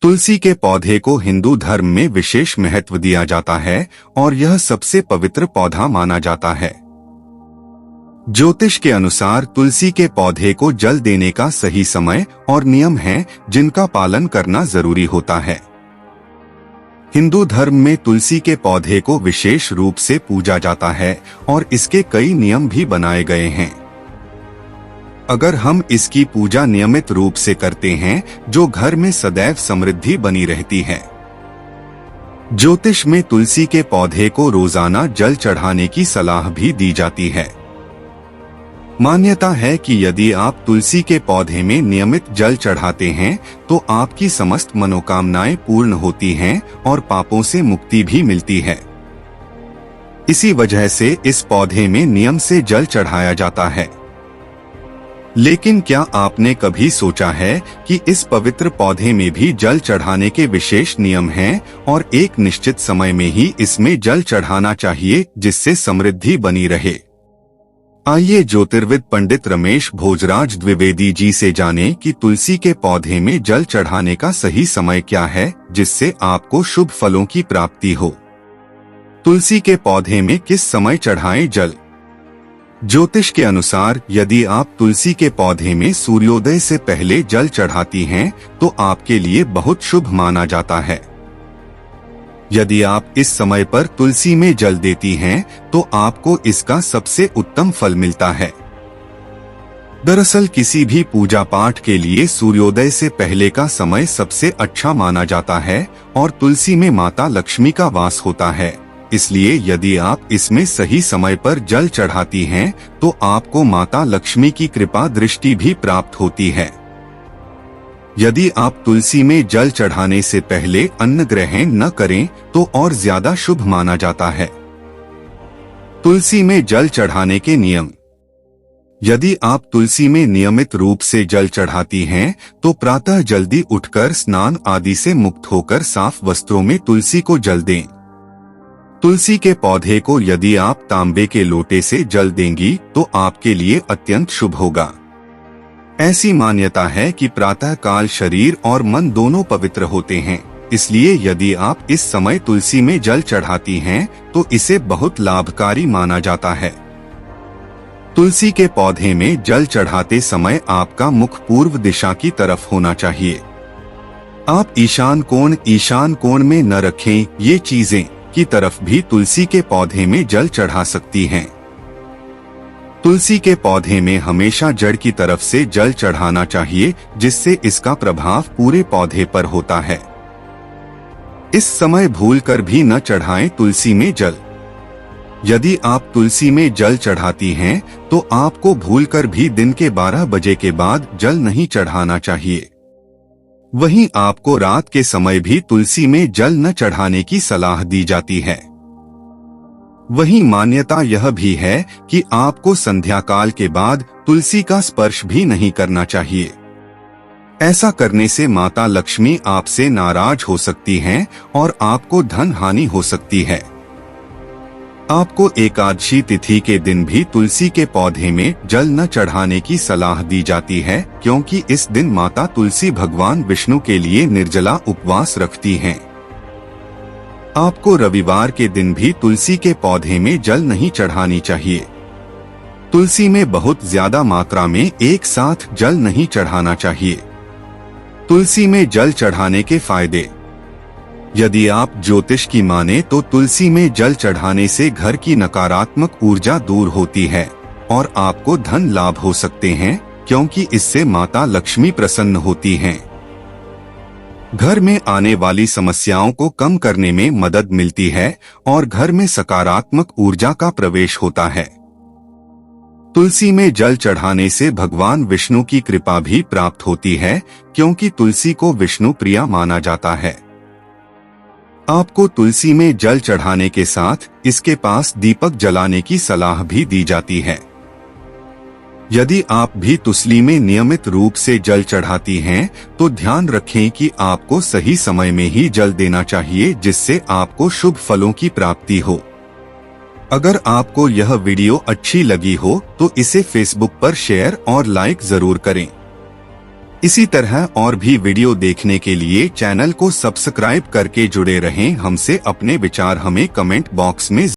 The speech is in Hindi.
तुलसी के पौधे को हिंदू धर्म में विशेष महत्व दिया जाता है और यह सबसे पवित्र पौधा माना जाता है। ज्योतिष के अनुसार तुलसी के पौधे को जल देने का सही समय और नियम है जिनका पालन करना जरूरी होता है। हिंदू धर्म में तुलसी के पौधे को विशेष रूप से पूजा जाता है और इसके कई नियम भी बनाए गए हैं। अगर हम इसकी पूजा नियमित रूप से करते हैं जो घर में सदैव समृद्धि बनी रहती है। ज्योतिष में तुलसी के पौधे को रोजाना जल चढ़ाने की सलाह भी दी जाती है। मान्यता है कि यदि आप तुलसी के पौधे में नियमित जल चढ़ाते हैं तो आपकी समस्त मनोकामनाएं पूर्ण होती हैं और पापों से मुक्ति भी मिलती है। इसी वजह से इस पौधे में नियम से जल चढ़ाया जाता है। लेकिन क्या आपने कभी सोचा है कि इस पवित्र पौधे में भी जल चढ़ाने के विशेष नियम हैं और एक निश्चित समय में ही इसमें जल चढ़ाना चाहिए जिससे समृद्धि बनी रहे। आइए ज्योतिर्विद पंडित रमेश भोजराज द्विवेदी जी से जानें कि तुलसी के पौधे में जल चढ़ाने का सही समय क्या है जिससे आपको शुभ फलों की प्राप्ति हो। तुलसी के पौधे में किस समय चढ़ाएं जल? ज्योतिष के अनुसार यदि आप तुलसी के पौधे में सूर्योदय से पहले जल चढ़ाती हैं तो आपके लिए बहुत शुभ माना जाता है। यदि आप इस समय पर तुलसी में जल देती हैं तो आपको इसका सबसे उत्तम फल मिलता है। दरअसल किसी भी पूजा पाठ के लिए सूर्योदय से पहले का समय सबसे अच्छा माना जाता है और तुलसी में माता लक्ष्मी का वास होता है। इसलिए यदि आप इसमें सही समय पर जल चढ़ाती हैं तो आपको माता लक्ष्मी की कृपा दृष्टि भी प्राप्त होती है। यदि आप तुलसी में जल चढ़ाने से पहले अन्न ग्रहण न करें तो और ज्यादा शुभ माना जाता है। तुलसी में जल चढ़ाने के नियम। यदि आप तुलसी में नियमित रूप से जल चढ़ाती हैं तो प्रातः जल्दी उठकर स्नान आदि से मुक्त होकर साफ वस्त्रों में तुलसी को जल दें। तुलसी के पौधे को यदि आप तांबे के लोटे से जल देंगी तो आपके लिए अत्यंत शुभ होगा। ऐसी मान्यता है कि प्रातः काल शरीर और मन दोनों पवित्र होते हैं, इसलिए यदि आप इस समय तुलसी में जल चढ़ाती हैं तो इसे बहुत लाभकारी माना जाता है। तुलसी के पौधे में जल चढ़ाते समय आपका मुख पूर्व दिशा की तरफ होना चाहिए। आप ईशान कोण में न रखें, ये चीजें की तरफ भी तुलसी के पौधे में जल चढ़ा सकती हैं। तुलसी के पौधे में हमेशा जड़ की तरफ से जल चढ़ाना चाहिए जिससे इसका प्रभाव पूरे पौधे पर होता है। इस समय भूलकर भी न चढ़ाएं तुलसी में जल। यदि आप तुलसी में जल चढ़ाती हैं तो आपको भूलकर भी दिन के 12 बजे के बाद जल नहीं चढ़ाना चाहिए। वहीं आपको रात के समय भी तुलसी में जल न चढ़ाने की सलाह दी जाती है। वहीं मान्यता यह भी है कि आपको संध्या काल के बाद तुलसी का स्पर्श भी नहीं करना चाहिए। ऐसा करने से माता लक्ष्मी आपसे नाराज हो सकती हैं और आपको धन हानि हो सकती है। आपको एकादशी तिथि के दिन भी तुलसी के पौधे में जल न चढ़ाने की सलाह दी जाती है क्योंकि इस दिन माता तुलसी भगवान विष्णु के लिए निर्जला उपवास रखती हैं। आपको रविवार के दिन भी तुलसी के पौधे में जल नहीं चढ़ानी चाहिए। तुलसी में बहुत ज्यादा मात्रा में एक साथ जल नहीं चढ़ाना चाहिए। तुलसी में जल चढ़ाने के फायदे। यदि आप ज्योतिष की माने तो तुलसी में जल चढ़ाने से घर की नकारात्मक ऊर्जा दूर होती है और आपको धन लाभ हो सकते हैं क्योंकि इससे माता लक्ष्मी प्रसन्न होती हैं। घर में आने वाली समस्याओं को कम करने में मदद मिलती है और घर में सकारात्मक ऊर्जा का प्रवेश होता है। तुलसी में जल चढ़ाने से भगवान विष्णु की कृपा भी प्राप्त होती है क्योंकि तुलसी को विष्णु प्रिया माना जाता है। आपको तुलसी में जल चढ़ाने के साथ इसके पास दीपक जलाने की सलाह भी दी जाती है। यदि आप भी तुलसी में नियमित रूप से जल चढ़ाती हैं तो ध्यान रखें कि आपको सही समय में ही जल देना चाहिए जिससे आपको शुभ फलों की प्राप्ति हो। अगर आपको यह वीडियो अच्छी लगी हो तो इसे फेसबुक पर शेयर और लाइक जरूर करें। इसी तरह और भी वीडियो देखने के लिए चैनल को सब्सक्राइब करके जुड़े रहें हमसे। अपने विचार हमें कमेंट बॉक्स में